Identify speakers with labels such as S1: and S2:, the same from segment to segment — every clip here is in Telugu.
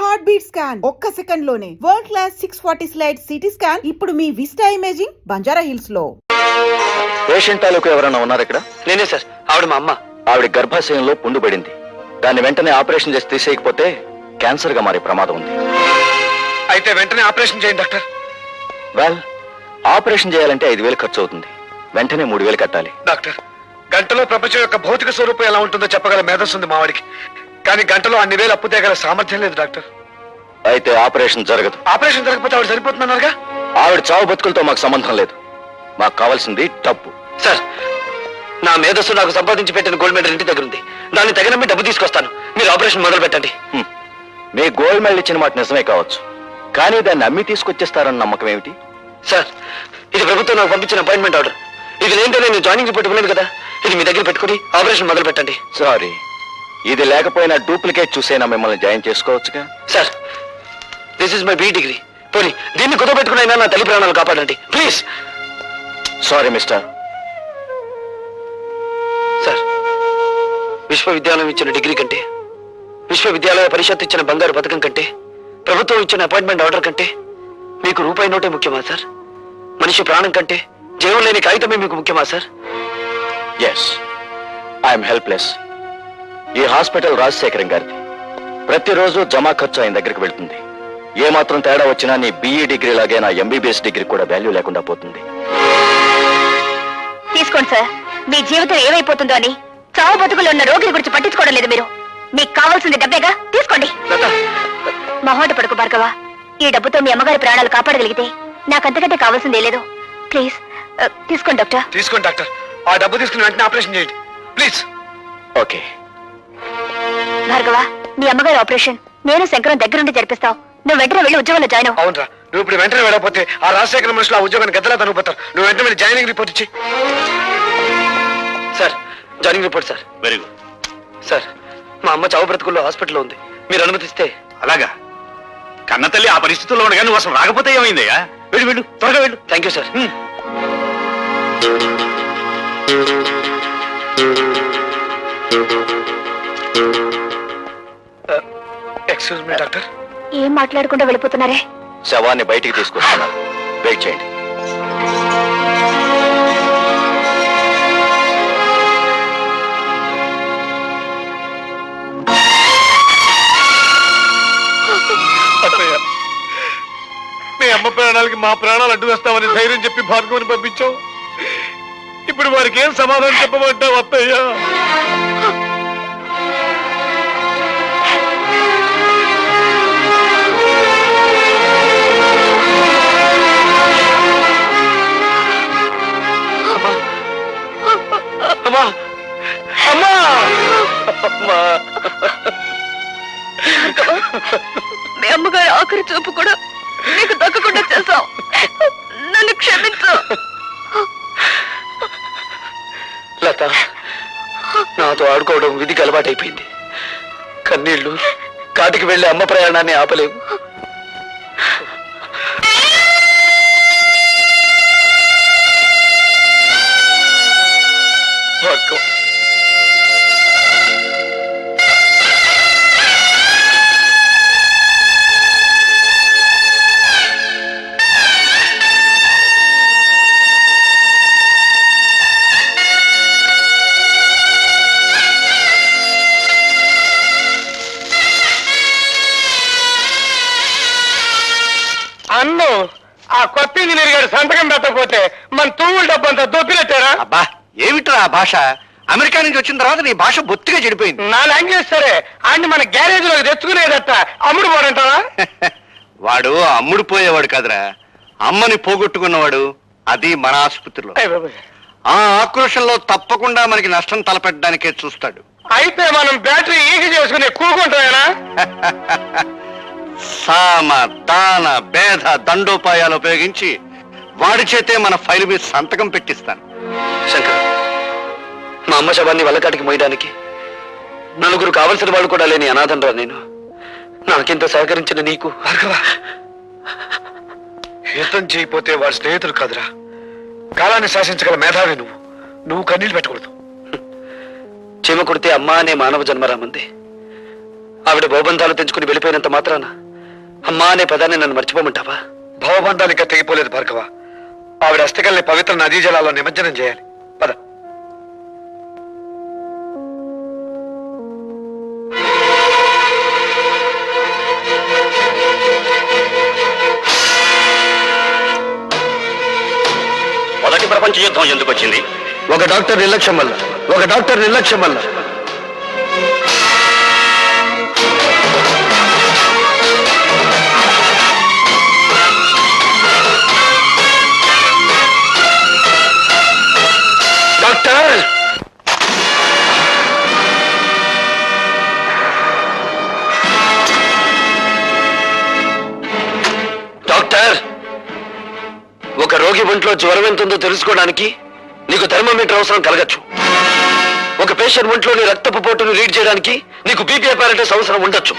S1: హార్ట్ బీట్ స్కాన్ ఒక్క సెకండ్ లోనే world class 640 slide CT scan ఇప్పుడు మీ విస్టా ఇమేజింగ్ బంజారా హిల్స్ లో.
S2: పేషెంట్ తాలూకు ఎవరైనా ఉన్నారు ఇక్కడ?
S3: నేనే సార్. ఆవిడ మా అమ్మ.
S2: ఆవిడ గర్భాశయంలో పుండు పడింది. దాన్ని వెంటనే ఆపరేషన్ చేసి తీసేయకపోతే క్యాన్సర్ గా మారే ప్రమాదం ఉంది.
S3: అయితే వెంటనే ఆపరేషన్ చేయండి డాక్టర్.
S2: వెల్, ఆపరేషన్ చేయాలంటే 5,000 ఖర్చు అవుతుంది. వెంటనే 3,000 కట్టాలి.
S3: డాక్టర్, గంటలో ప్రపంచం యొక్క భౌతిక స్వరూపం ఎలా ఉంటుందో చెప్పగల మేధస్సు ఉంది మావాడికి. కానీ గంటలో అన్ని వేలు అప్పు తేగల సామర్థ్యం లేదు డాక్టర్.
S2: అయితే ఆపరేషన్ జరగదు.
S3: ఆపరేషన్ జరగకపోతే ఆవిడ సరిపోతున్నారుగా?
S2: ఆవిడ చావు బతుకులతో మాకు సంబంధం లేదు. మాకు కావాల్సింది డబ్బు.
S3: సార్, నా మేధస్సు నాకు సంపాదించి పెట్టిన గోల్డ్ మెడల్ ఇంటి దగ్గర ఉంది. దాన్ని తగినమ్మి డబ్బు తీసుకొస్తాను. మీరు ఆపరేషన్ మొదలు పెట్టండి.
S2: మీ గోల్డ్ మెడల్ ఇచ్చిన మాట నిజమే కావచ్చు, కానీ దాన్ని అమ్మి తీసుకొచ్చేస్తారన్న నమ్మకం ఏమిటి?
S3: సార్, ఇది ప్రభుత్వం నాకు పంపించిన అపాయింట్మెంట్ ఆర్డర్. ఇది లేదంటే నేను జాయినింగ్ రిపోర్ట్ ఇవ్వలేదు కదా. ఇది మీ దగ్గర పెట్టుకుని ఆపరేషన్ మొదలు పెట్టండి.
S2: సారీ, ఇది లేకపోయినా డూప్లికేట్ చూసైనా మిమ్మల్ని జాయిన్ చేసుకోవచ్చుగా.
S3: Sir, this is my B degree. పోనీ దీన్ని కుదపెట్టుకునైనా నా తల్లి ప్రాణాలు కాపాడండి ప్లీజ్.
S2: Sorry mister.
S3: సార్, విశ్వవిద్యాలయం ఇచ్చిన డిగ్రీ కంటే, విశ్వవిద్యాలయ పరిషత్ ఇచ్చిన బంగారు పథకం కంటే, ప్రభుత్వం ఇచ్చిన అపాయింట్మెంట్ ఆర్డర్ కంటే మీకు రూపాయి నోటే ముఖ్యమా సార్? మనిషి ప్రాణం కంటే జీవం లేని కాగితమే మీకు ముఖ్యమా సార్?
S2: Yes, I'm helpless. ఈ హాస్పిటల్ రాజశేఖరం గారిది. ప్రతిరోజు జమా ఖర్చు ఆయన దగ్గరికి వెళ్తుంది. ఏమాత్రం తేడా వచ్చినా నీ BE డిగ్రీ లాగే నా MBBS డిగ్రీ కూడా వాల్యూ లేకుండా పోతుంది.
S4: తీసుకోండి సార్. మీ జీవితం ఏమైపోతుందో అని చావు బతుకులు ఉన్న రోగిని గురించి పట్టించుకోవడం లేదు మీరు. మీకు కావాల్సింది డబ్బేగా, తీసుకోండి. మొహోట పడుకు భార్గవ. ఈ డబ్బుతో మీ అమ్మగారి ప్రాణాలు కాపాడగలిగితే నాకంతకంటే కావాల్సిందే లేదు. ప్లీజ్ తీసుకోండి డాక్టర్.
S3: తీసుకోండి డాక్టర్. ఆ డబ్బు తీసుకుని వెంటనే ఆపరేషన్ చేయండి ప్లీజ్.
S2: ఓకే
S4: భార్గవ, మీ అమ్మగారి ఆపరేషన్ నేను శంకరం దగ్గరుండి జరిపిస్తావు. నువ్వు వెంటనే వెళ్ళి ఉద్యోగంలో జాయిన్ అవ్వు.
S3: అవునరా, నువ్వు ఇప్పుడు వెంటనే వెళ్ళకపోతే ఆ రాజశేఖర మనుషులు ఆ ఉద్యోగాన్ని గద్దలా తనుకుపోతారు. నువ్వు వెంటనే వెళ్ళి జాయినింగ్ రిపోర్ట్ ఇచ్చి. Sir, joining report sir.
S2: Very good.
S3: Sir, మా అమ్మ చావు బ్రతుకుల్లో హాస్పిటల్లో ఉంది. మీరు అనుమతిస్తే.
S2: అలాగా? కన్నతల్లి ఆ పరిస్థితుల్లో ఉండగా నువ్వు అసలు రాకపోతే ఏమైందయ్యా? వెళ్ళు వెళ్ళు, త్వరగా వెళ్ళు.
S3: Thank you sir. Excuse me doctor.
S4: ఏం మాట్లాడకుండా వెళ్ళిపోతున్నారే?
S2: శవాన్ని బయటికి తీసుకొస్తున్నారు. వెయిట్ చేయండి.
S3: మీ అమ్మ ప్రాణాలకి మా ప్రాణాలు అడ్డు వేస్తామని ధైర్యం చెప్పి భార్గవని పంపించావు. ఇప్పుడు వారికి ఏం సమాధానం చెప్పమంటావు అత్తయ్యా? అమ్మా, అమ్మా, అమ్మా.
S4: మీ అమ్మగారి ఆఖరి చూపు కూడా నీకు దక్కకుండా చేశావు. నన్ను క్షమించు.
S3: లత, నాతో ఆడుకోవడం విధికి అలవాటైపోయింది. కన్నీళ్లు కాటికి వెళ్లి అమ్మ ప్రయాణాన్ని ఆపలేవు. అన్ను, ఆ కొత్త ఇంజనీర్ గారు సంతకం పెట్టకపోతే మన తూముల డబ్బంతా దొప్పినట్టారా?
S5: అబ్బా, ఏమిట్రా ఆ భాష? అమెరికా నుంచి వచ్చిన తర్వాత నీ భాష బొత్తిగా చెడిపోయింది.
S3: నా లాంగ్వేజ్ సరే, ఆయన మన గ్యారేజ్ లో తెచ్చుకునేదట అమ్ముడు పోడంటావా?
S5: వాడు అమ్ముడు పోయేవాడు కాదురా, అమ్మని పోగొట్టుకున్నవాడు. అది మన ఆసుపత్రిలో. ఆ ఆక్రోషంలో తప్పకుండా మనకి నష్టం తలపెట్టడానికే చూస్తాడు.
S3: అయితే మనం బ్యాటరీ ఈగ చేసుకుని కూకుంటామేనా?
S5: సామ దాన భేద దండోపాయాలు ఉపయోగించి వాడి చేతే మన ఫైల్ మీద సంతకం పెట్టిస్తాను.
S3: శంకర్, మా అమ్మ శవాన్ని వల్లకాటికి మోయడానికి నలుగురు కావలసిన వాళ్ళు కూడా లేని అనాథంరా నేను. నాకింత సహకరించిన నీకు యుద్ధం చేయకపోతే వాడి స్నేహితులు కాదురా, కాలాన్ని శాసించగల మేధావి నువ్వు. నువ్వు కన్నీళ్ళు పెట్టకూడదు. చీమ కుడితే అమ్మ అనే మానవ జన్మరామంది. ఆవిడ బహుబంధాలు తెంచుకుని వెళ్ళిపోయినంత మాత్రాన అమ్మా అనే పదాన్ని నన్ను మర్చిపోమంటావా?
S6: భవబంధాలు ఇంకా తెగిపోలేదు భార్గవ. ఆవిడ అస్థికల్ని పవిత్ర నదీ జలాల్లో నిమజ్జనం చేయాలి. పద.
S2: మొదటి ప్రపంచ యుద్ధం ఎందుకు వచ్చింది?
S3: ఒక డాక్టర్ నిర్లక్ష్యం వల్ల. డాక్టర్! డాక్టర్, ఒక రోగి ఒంట్లో జ్వరం ఎంత ఉందో తెలుసుకోవడానికి నీకు థర్మోమీటర్ అవసరం కలగచ్చు. ఒక పేషెంట్ ఒంట్లోని రక్తపు పోటును రీడ్ చేయడానికి నీకు బీపీ అపారటస్ అవసరం ఉండొచ్చు.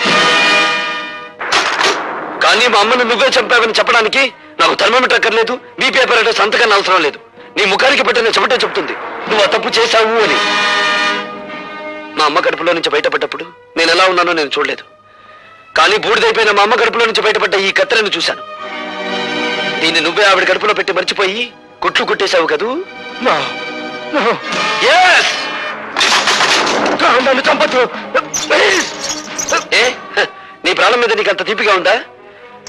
S3: కానీ మా అమ్మను నువ్వే చంపావని చెప్పడానికి నాకు థర్మోమీటర్ అక్కర్లేదు, బీపీ అపారటస్ అంతకన్నా అవసరం లేదు. నీ ముఖానికి పెట్టిన చెమటే చెప్తుంది నువ్వు ఆ తప్పు చేశావు అని. మా అమ్మ కడుపులో నుంచి బయటపడ్డప్పుడు నేను ఎలా ఉన్నానో నేను చూడలేదు. కానీ బూడిదైపోయిన మా అమ్మ కడుపులో నుంచి బయటపడ్డ ఈ కత్తెరను చూశాను. దీన్ని నువ్వే ఆవిడ కడుపులో పెట్టి మర్చిపోయి కుట్లు కుట్టేశావు కదూ? Yes! నన్ను చంపొద్దు. ఏ, నీ ప్రాణం మీద నీకు అంత తీపిగా ఉందా?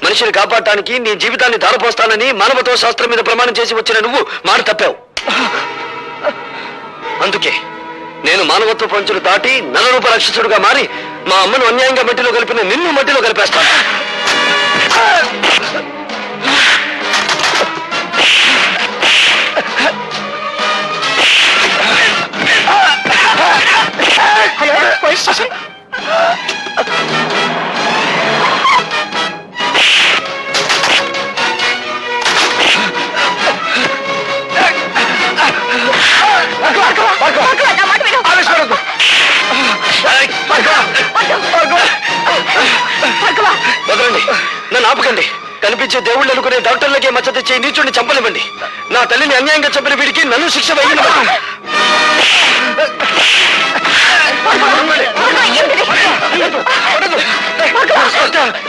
S3: మనిషిని కాపాడటానికి నీ జీవితాన్ని ధారపోస్తానని మానవత్వ శాస్త్రం మీద ప్రమాణం చేసి వచ్చిన నువ్వు మాట తప్పావు. అందుకే నేను మానవత్వ పంచులు దాటి నరరూప రాక్షసుడుగా మారి మా అమ్మను అన్యాయంగా మట్టిలో కలిపిన నిన్ను మట్టిలో కలిపేస్తాను.
S4: Hello, police station.
S3: వదలండి, నన్ను ఆపకండి. కనిపించే దేవుళ్ళు అనుకునే డాక్టర్లకే మచ్చ తెచ్చే నీచుడిని చంపనివ్వండి. నా తల్లిని అన్యాయంగా చంపిన వీడికి నన్ను శిక్ష వేయనివ్వండి.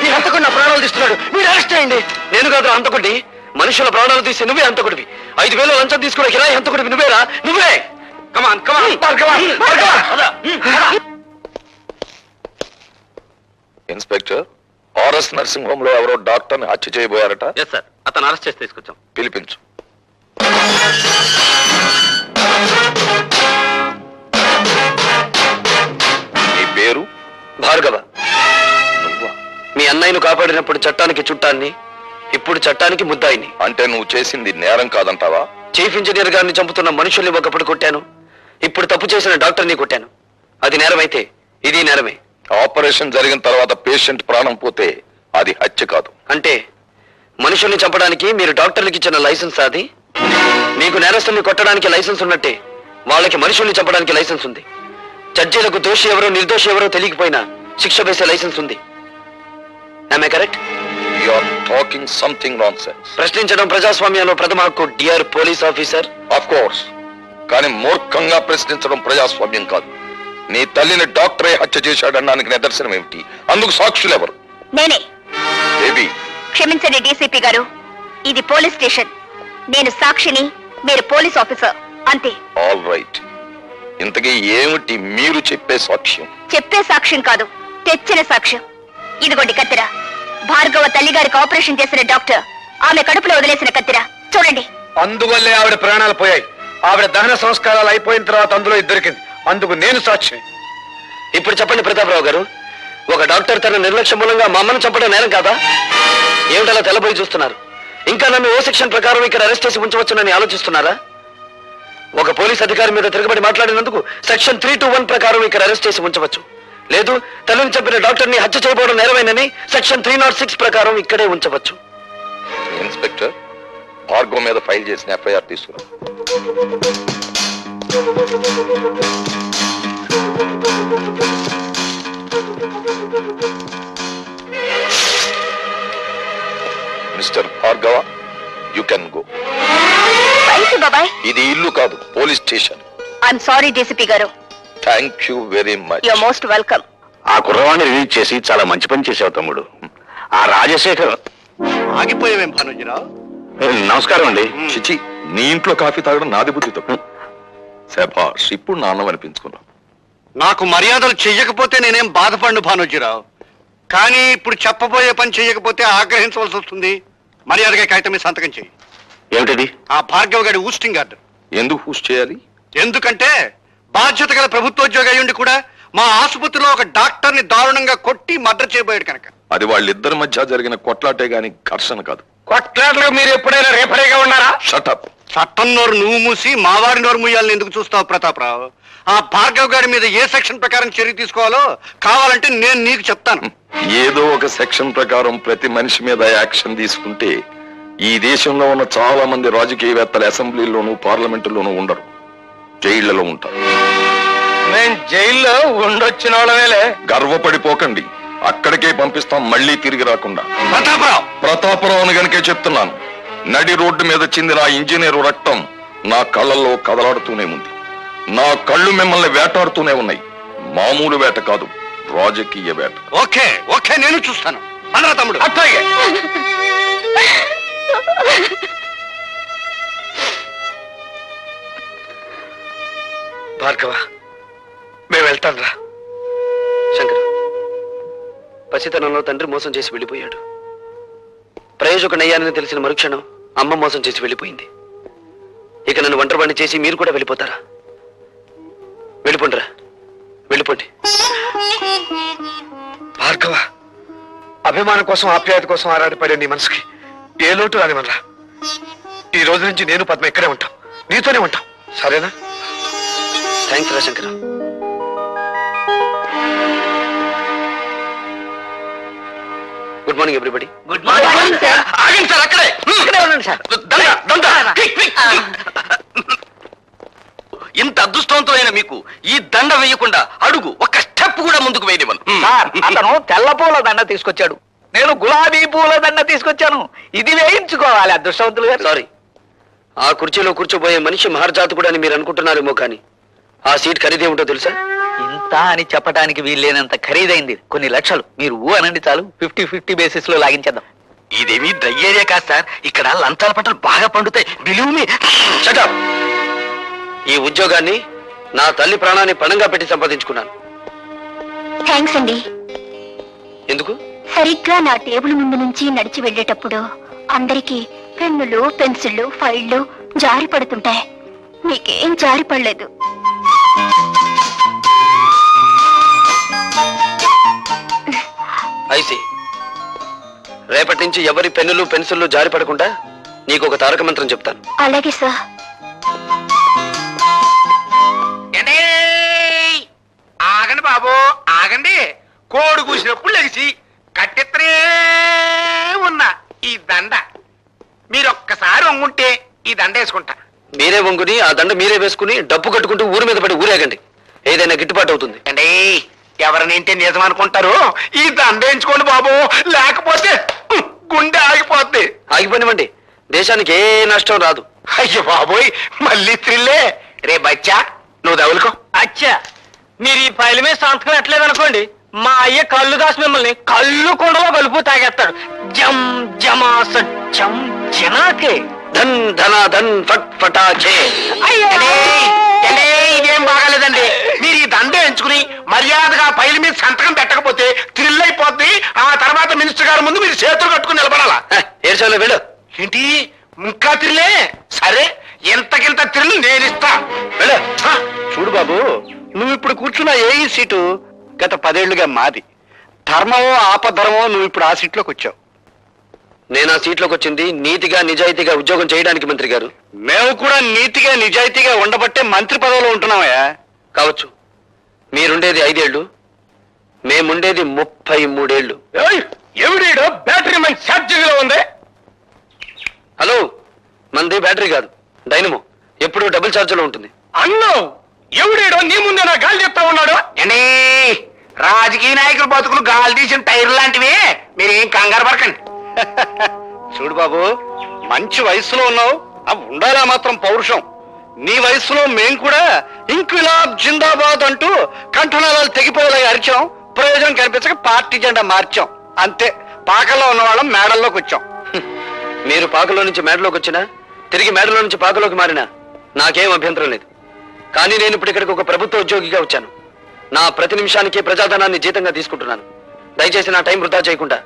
S3: ఈ హంతకుడు నా ప్రాణాలు తీస్తున్నాడు, మీరు అరెస్ట్ చేయండి. నేను కాదు హంతకుడిని, మనుషుల ప్రాణాలు తీసి నువ్వే హంతకుడివి. 5,000 లంచం తీసుకున్న కిరాయి హంతకుడివి నువ్వేరా? నువ్వే. Come on come on
S2: inspector, RS nursing home లో ఎవరో డాక్టర్ ని హత్య చేయబోయారట.
S3: ఎస్ సార్, అతను అరెస్ట్ చేసి తీసుకొచ్చాం.
S2: పిలిపించు. నీ పేరు?
S3: భార్గవ.
S2: నువ్వా?
S3: మీ అన్నయ్యను కాపాడినప్పుడు చట్టానికి చుట్టాన్ని, ఇప్పుడు చట్టానికి ముద్దాయిని.
S2: అంటే నువ్వు చేసింది నేరం కాదంటావా?
S3: చీఫ్ ఇంజనీర్ గారిని చంపుతున్న మనుషుల్ని ఒకప్పుడు కొట్టాను, ఇప్పుడు తప్పు చేసిన డాక్టర్ని కొట్టాను. అది నేరమైతే ఇది నేరమే.
S2: ఆపరేషన్ జరిగిన తర్వాత పేషెంట్ ప్రాణం పోతే అది హత్య కాదు.
S3: అంటే మనుషుల్ని చంపడానికి మీరు డాక్టర్లకి ఇచ్చిన లైసెన్స్ అది? మీకు నేరస్తుల్ని కొట్టడానికి లైసెన్స్ ఉన్నట్టే వాళ్ళకి మనుషుల్ని చంపడానికి లైసెన్స్ ఉంది. జడ్జీలకు దోషి ఎవరో నిర్దోషి ఎవరో తెలియకపోయినా శిక్ష వేసే లైసెన్స్ ఉంది. Am I correct?
S2: You are talking something nonsense.
S3: ప్రశ్నించడం ప్రజాస్వామ్యంలో ప్రథమ హక్కు, dear police officer.
S2: Of course. కానీ మూర్ఖంగా ప్రశ్నించడం ప్రజాస్వామ్యం కాదు. నీ తల్లిని డాక్టరే హత్య చేశాడనడానికి నిదర్శనం ఏమిటి? అందుకు సాక్షులు ఎవరు?
S4: నేనే.
S2: బేబీ,
S4: క్షమించండి డీసీపీ గారు, ఇది పోలీస్ స్టేషన్. నేను సాక్షిని, మీరు పోలీస్ ఆఫీసర్, అంతే.
S2: All right. ఇంతకీ ఏమిటి మీరు చెప్పే సాక్ష్యం?
S4: చెప్పే సాక్ష్యం కాదు, తెచ్చిన సాక్ష్యం. ఇదిగోండి కత్తిర. భార్గవ తల్లిగారికి ఆపరేషన్ చేసిన డాక్టర్ ఆమె కడుపులో వదిలేసిన కత్తిర చూడండి.
S6: అందువల్లే ఆవిడ ప్రాణాలు పోయాయి. ఆవిడ దహన సంస్కారాలు అయిపోయిన తర్వాత అందులో దొరికింది. అందుకు నేను సాక్షి.
S3: ఇప్పుడు చెప్పండి ప్రతాపరావు గారు, ఒక డాక్టర్ తన నిర్లక్ష్యం మూలంగా మా అమ్మను చంపడం నేరం కాదా? ఏమిటలా తెల్లబోయి చూస్తున్నారు? ఇంకా నన్ను ఏ సెక్షన్ ప్రకారం ఇక్కడ అరెస్ట్ చేసి ఉంచవచ్చునని ఆలోచిస్తున్నారా? ఒక పోలీస్ అధికారి మీద తిరగబడి మాట్లాడినందుకు సెక్షన్ 321 ప్రకారం ఇక్కడ అరెస్ట్ చేసి ఉంచవచ్చు. లేదు, తల్లిని చంపిన డాక్టర్ని హత్య చేయబోవడం నేరమేనని సెక్షన్ 306 ప్రకారం ఇక్కడే ఉంచవచ్చు.
S2: ఇన్స్పెక్టర్, భార్గవ్ మీద ఫైల్ చేసిన ఎఫ్ఐఆర్ తీసుకురా. Mister Bhargava, you can go.
S4: బాబాయ్,
S2: ఇది ఇల్లు కాదు, police station.
S4: I'm sorry DCP garu.
S2: Thank you very much.
S4: You're most welcome.
S2: ఆ కుర్రవాణ్ణి రిలీజ్ చేసి చాలా మంచి పని చేసావు తమ్ముడు. ఆ రాజశేఖర్.
S5: ఆగిపోయావేం భానుజీరావు?
S2: నమస్కారం అండి.
S7: చిచి, నీ ఇంట్లో కాఫీ తాగడం నాది బుద్ధి తప్పు. శభాష్, ఇప్పుడు నాన్నం అనిపించుకున్నావు.
S5: నాకు మర్యాదలు చెయ్యకపోతే నేనేం బాధపడను భానుజీరావు, కానీ ఇప్పుడు చెప్పబోయే పని చెయ్యకపోతే ఆగ్రహించవలసి వస్తుంది. మర్యాదగా కాగితం మీద సంతకం చెయ్యి.
S2: ఏమిటది?
S5: ఆ భార్గవ్ గారి ఊస్టింగ్ ఆర్డర్.
S7: ఎందుకు పూజ చేయాలి?
S5: ఎందుకంటే బాధ్యత గల ప్రభుత్వోద్యోగి అయ్యుండి కూడా మా ఆసుపత్రిలో ఒక డాక్టర్ని దారుణంగా కొట్టి మర్డర్ చేయబోయాడు కనుక.
S7: అది వాళ్ళిద్దరి మధ్య జరిగిన కొట్లాటే గాని ఘర్షణ కాదు.
S6: కొట్లాటలకు మీరు ఎప్పుడైనా రేపరేగా ఉన్నారా?
S7: షటప్.
S5: చట్టం నోరు నువ్వు మూసి మావారి నోరు మూయాలని ఎందుకు చూస్తావు ప్రతాపరావు? ఆ భార్గవ్ గారి మీద ఏ సెక్షన్ ప్రకారం చర్య తీసుకోవాలో కావాలంటే నేను నీకు చెప్తాను.
S7: ఏదో ఒక సెక్షన్ ప్రకారం ప్రతి మనిషి మీద యాక్షన్ తీసుకుంటే ఈ దేశంలో ఉన్న చాలా మంది రాజకీయవేత్తలు అసెంబ్లీలోనూ పార్లమెంటులోనూ ఉండరు, జైళ్లలో ఉంటారు.
S6: నేను జైల్లో ఉండొచ్చిన వాళ్ళవేలే.
S7: గర్వపడిపోకండి, అక్కడికే పంపిస్తాం, మళ్ళీ తిరిగి రాకుండా.
S5: ప్రతాపరావు
S7: ప్రతాపరావుని గనుకే చెప్తున్నాను. నడి రోడ్డు మీద చిందిన ఆ ఇంజనీరు రక్తం నా కళ్ళల్లో కదలాడుతూనే ఉంది. నా కళ్ళు మిమ్మల్ని వేటాడుతూనే ఉన్నాయి. మామూలు వేట కాదు, రాజకీయ వేట.
S5: ఓకే ఓకే, నేను చూస్తాను. మనరా తమ్ముడు.
S6: అట్లాగే.
S3: భార్గవ, మేము వెళ్తాం రా. శంకర్, పసితనంలో తండ్రి మోసం చేసి వెళ్ళిపోయాడు. ప్రయోజకుడయ్యానని తెలిసిన మరుక్షణం అమ్మ మోసం చేసి వెళ్ళిపోయింది. ఇక నన్ను ఒంటరివాణ్ణి చేసి మీరు కూడా వెళ్ళిపోతారా? వెళ్ళిపోండిరా, వెళ్ళిపోండి.
S6: భార్గవ, అభిమానం కోసం ఆప్యాయత కోసం ఆరాటపడే నీ మనసుకి ఏ లోటు రానివనరా. ఈ రోజు నుంచి నేను పద్మ ఇక్కడే ఉంటాం, నీతోనే ఉంటాం, సరేనా?
S3: థ్యాంక్స్ రా Shankar. Good morning everybody.
S4: Good morning sir.
S6: ఆగండి సార్, అక్కడే
S4: ఉండండి సార్.
S6: ఇంత అదృష్టవంతమైన మీకు ఈ దండ వేయకుండా అడుగు ఒక్క స్టెప్ కూడా ముందుకు వేయనివ్వను.
S8: అతను తెల్ల పూల దండ తీసుకొచ్చాడు, నేను గులాబీ పూల దండ తీసుకొచ్చాను. ఇది వేయించుకోవాలి అదృష్టవంతులు గారు.
S3: సారీ, ఆ కుర్చీలో కూర్చోబోయే మనిషి మహర్జాతకుడు అని మీరు అనుకుంటున్నారేమో, కానీ ఆ సీట్ ఖరీదేమిటో తెలుసా?
S8: ఇంత అని చెప్పడానికి వీల్లేనంత ఖరీదైంది, కొన్ని లక్షలు. మీరు ఊ అనండి చాలు, 50-50 బేసిస్ లో లాగించేద్దాం.
S6: ఇదేమీ డ్రై ఏరియా కాదు సార్, ఇక్కడ లంచాల పంటలు బాగా పండుతాయి. Believe me.
S3: Shut up. ఈ ఉద్యోగాన్ని నా తల్లి ప్రాణాన్ని పణంగా పెట్టి సంపాదించుకున్నాను.
S4: థ్యాంక్స్ అండి.
S3: ఎందుకు?
S4: సరిగ్గా నా టేబుల్ ముందు నుంచి నడిచి వెళ్ళేటప్పుడు అందరికీ పెన్నులు, పెన్సిళ్ళు, ఫైళ్లు జారి పడుతుంటాయి. మీకేం జారి పడలేదు.
S3: ఐసి, రేపటి నుంచి ఎవరి పెన్నులు పెన్సిళ్ళు జారి పడకుండా నీకు ఒక తారక మంత్రం చెప్తాను.
S4: అలాగే సార్.
S6: ఆగండి బాబు, ఆగండి. కోడి కూసినప్పుడు లెగిసి కట్టెత్తనే ఉన్న ఈ దండ మీరొక్కసారి వంగుంటే ఈ దండ వేసుకుంటా.
S3: మీరే వంగుని ఆ దండ మీరే వేసుకుని డబ్బు కట్టుకుంటూ ఊరి మీద పడి ఊరేగండి, ఏదైనా గిట్టుబాటు అవుతుంది.
S6: అండి, ఎవరినింటే నిజం అనుకుంటారు, ఈ దండ వేయించుకోండి బాబు, లేకపోతే గుండె ఆగిపోద్ది.
S3: ఆగిపోనివ్వండి, దేశానికి ఏ నష్టం రాదు.
S6: అయ్యో బాబోయ్, మళ్ళీ త్రిల్లే. రే బచ్చా, నువ్వు దవులుకో.
S8: అచ్చా, మీరు ఈ ఫైల్ మీద సంతకం ఎట్లేదు అనుకోండి, మా అయ్య కళ్ళు దాసి మిమ్మల్ని కళ్ళు కుండలో కలుపు తాగేస్తాడు. జమ్ జమా సత్యం జనాకే.
S3: ధన్ ధన ధన్ ఫట్ ఫటాకే.
S6: ఇదేం బాగాలేదండి. మీరు ఈ దండ ఎంచుకుని మర్యాదగా ఫైల్ మీద సంతకం పెట్టకపోతే థ్రిల్ అయిపోద్ది. ఆ తర్వాత మినిస్టర్ గారి ముందు మీరు చేతులు కట్టుకుని నిలబడాలా.
S3: ఏడ్చాలో వెళ్ళు.
S6: ఏంటి ఇంకా థ్రిల్లే? సరే, ఎంతకింత థ్రిల్ నేను ఇస్తా.
S3: వెళ్ళు. చూడు బాబు, నువ్వు ఇప్పుడు కూర్చున్న ఏ సీటు గత 10 ఏళ్లుగా మాది. ధర్మమో ఆపధర్మమో నువ్వు ఇప్పుడు ఆ సీట్లోకి వచ్చావు. నేను ఆ సీట్లోకి వచ్చింది నీతిగా నిజాయితీగా ఉద్యోగం చేయడానికి మంత్రి గారు. మేము కూడా నీతిగా నిజాయితీగా ఉండబట్టే మంత్రి పదవిలో ఉంటున్నామయ్యా. కావచ్చు, మీరుండేది 5 ఏళ్ళు, మేముండేది 33 ఏళ్ళు.
S6: ఎవడీడో బ్యాటరీ మంచి ఛార్జింగ్ లో ఉంది.
S3: హలో, మంది బ్యాటరీ కాదు, డైనమో. ఎప్పుడు డబుల్ ఛార్జ్ లో ఉంటుంది.
S6: అన్నో, ఎవడీడో నీ ముందే నా గాలి చెప్తా ఉన్నాడు. ఏంటి రాజకీయ నాయకుల బతుకులు గాలి తీసిన టైర్ లాంటివి, మీరేం కంగారు పడకండి.
S3: చూడు బాబు, మంచి వయసులో ఉన్నావు, ఉండాలా మాత్రం పౌరుషం. నీ వయసులో మేం కూడా ఇంక్విలాబ్ జిందాబాద్ అంటూ కంఠనాళాలు తెగిపోయేలా అరిచాం. ప్రయోజనం కనిపించక పార్టీ జెండా మార్చాం, అంతే.
S5: పాకల్లో ఉన్న వాళ్ళం మేడల్లోకి వచ్చాం.
S3: మీరు పాకలో నుంచి మేడలోకి వచ్చినా తిరిగి మేడలో నుంచి పాకలోకి మారినా నాకేం అభ్యంతరం లేదు. కానీ నేను ఇప్పుడు ఇక్కడికి ఒక ప్రభుత్వ ఉద్యోగిగా వచ్చాను. నా ప్రతి నిమిషానికి ప్రజాధనాన్ని జీతంగా తీసుకుంటున్నాను. దయచేసి నా టైం వృధా చేయకుండా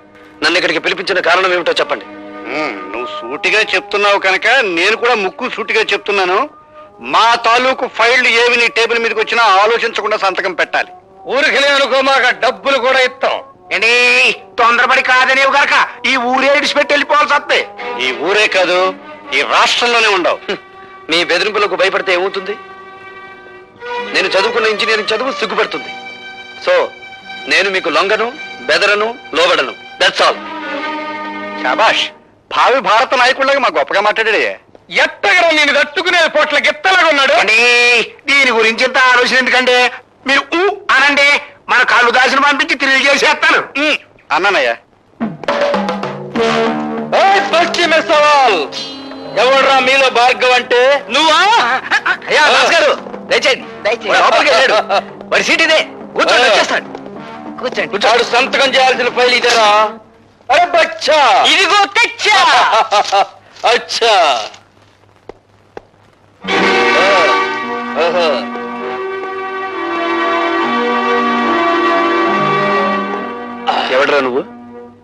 S3: నన్ను ఇక్కడికి పిలిపించిన కారణం ఏమిటో చెప్పండి.
S5: నువ్వు సూటిగా చెప్తున్నావు కనుక నేను కూడా ముక్కు సూటిగా చెప్తున్నాను. మా తాలూకు ఫైళ్లు ఏవి నీ టేబుల్ మీదకి వచ్చినా ఆలోచించకుండా సంతకం పెట్టాలి.
S8: ఊరికి అనుకో మాకు డబ్బులు కూడా ఇస్తాం.
S6: ఏంటి తొందరపడి కాదనేవు గనక ఈ ఊరే విడిచిపెట్టి వెళ్ళిపోవాల్సి వస్తే.
S5: ఈ ఊరే కాదు, ఈ రాష్ట్రంలోనే ఉండవు.
S3: మీ బెదిరింపులకు భయపడితే ఏమవుతుంది? నేను చదువుకున్న ఇంజనీరింగ్ చదువు సిగ్గుపడుతుంది. సో నేను మీకు లొంగను, బెదరను, లోబడను. That's all.
S5: శాబాష్, భావి భారత నాయకుడిలాగా మా గొప్పగా మాట్లాడాడే.
S8: ఎట్టగరా నేను తట్టుకునే పొట్ల గిత్తలాగా ఉన్నాడు.
S6: దీని గురించి ఇంత ఆలోచన ఎందుకంటే మీరు అనండి, మన కళ్ళు దాసిన పంపించి తిరిగి చేసేస్తాను.
S5: అన్నానయ్యా.
S8: పశ్చిమ సవాల్ ఎవడ్రా మీలో భార్గవ్ అంటే? నువ్వా?
S3: అయ్యా దాస్ గారు, దయచేయండి. వాడు లోపలికి వెళ్ళాడు. వాడి సీట్ ఇదే, కూర్చోండి, వచ్చేస్తాడు. కూర్చోండి.
S8: వాడు సంతకం చేయాల్సిన ఫైల్ ఇదేరా? అరే బచ్చా, ఇదిగో తెచ్చా. అచ్చా,
S3: ఎవడ్రా నువ్వు?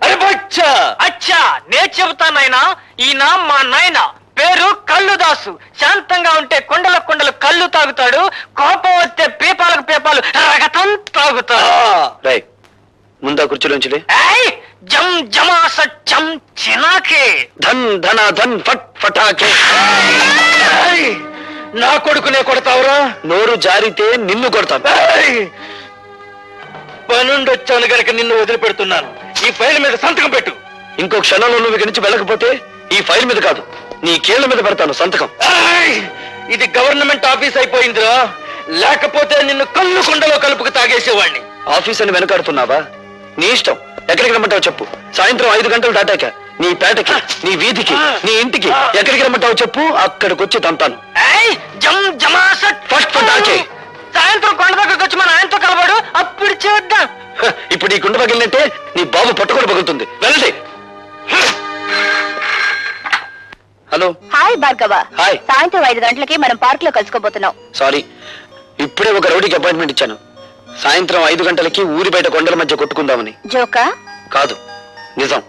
S8: అరే బచ్చా. అచ్చా, నే చెబుతానైనా. ఈయన మా నాయన, పేరు కల్లుదాసు. శాంతంగా ఉంటే కొండల కొండలు కళ్ళు తాగుతాడు, కోపం వస్తే పీపాలకు పీపాలు రగతం తాగుతాడు.
S3: రై, ముందా కుర్చీలోంచి
S8: జం జమాస చం చినాకే.
S3: ధన్ ధన ధన్ ఫట్ ఫటాకే.
S8: నా కొడుకునే కొడతావురా?
S3: నోరు జారితే నిన్ను కొడతాను.
S8: పనుండొచ్చాను గనక నిన్ను వదిలిపెడుతున్నాను. ఈ ఫైల్ మీద సంతకం పెట్టు.
S3: ఇంకో క్షణంలో నువ్వు ఇక్కడి నుంచి వెళ్ళకపోతే ఈ ఫైల్ మీద కాదు, నీ కీళ్ల మీద పెడతాను సంతకం.
S8: ఇది గవర్నమెంట్ ఆఫీస్ అయిపోయిందిరా, లేకపోతే నిన్ను కళ్ళు కొండలో కలుపుకు తాగేసేవాడిని.
S3: ఆఫీస్ అని వెనకాడుతున్నావా? నీ ఇష్టం, ఎక్కడికి రమ్మంటావు చెప్పు. సాయంత్రం 5 గంటలు దాటాక నీ పేటకి, నీ వీధికి, నీ ఇంటికి ఎక్కడికి రమ్మంటావు చెప్పు, అక్కడికి వచ్చి తంతాను. ఫస్ట్ ఫటాకే.
S8: సాయంత్రం కొండ దగ్గరకు వచ్చి మన ఆయనతో కలవాడు, అప్పుడు చేద్దాం.
S3: ఇప్పుడు ఈ గుండె పగిలినట్టే నీ బాబు పట్టుకొని పగులుతుంది. వెళ్ళండి. హలో.
S4: హాయ్ భార్గవ.
S3: హాయ్.
S4: సాయంత్రం 5 గంటలకి మనం పార్క్ లో కలుసుకోబోతున్నాం.
S3: సారీ, ఇప్పుడే ఒక రౌడీకి అపాయింట్మెంట్ ఇచ్చాను. సాయంత్రం 5 గంటలకి ఊరి బయట కొండల మధ్య కొట్టుకుందామని.
S4: జోకా?
S3: కాదు, నిజం.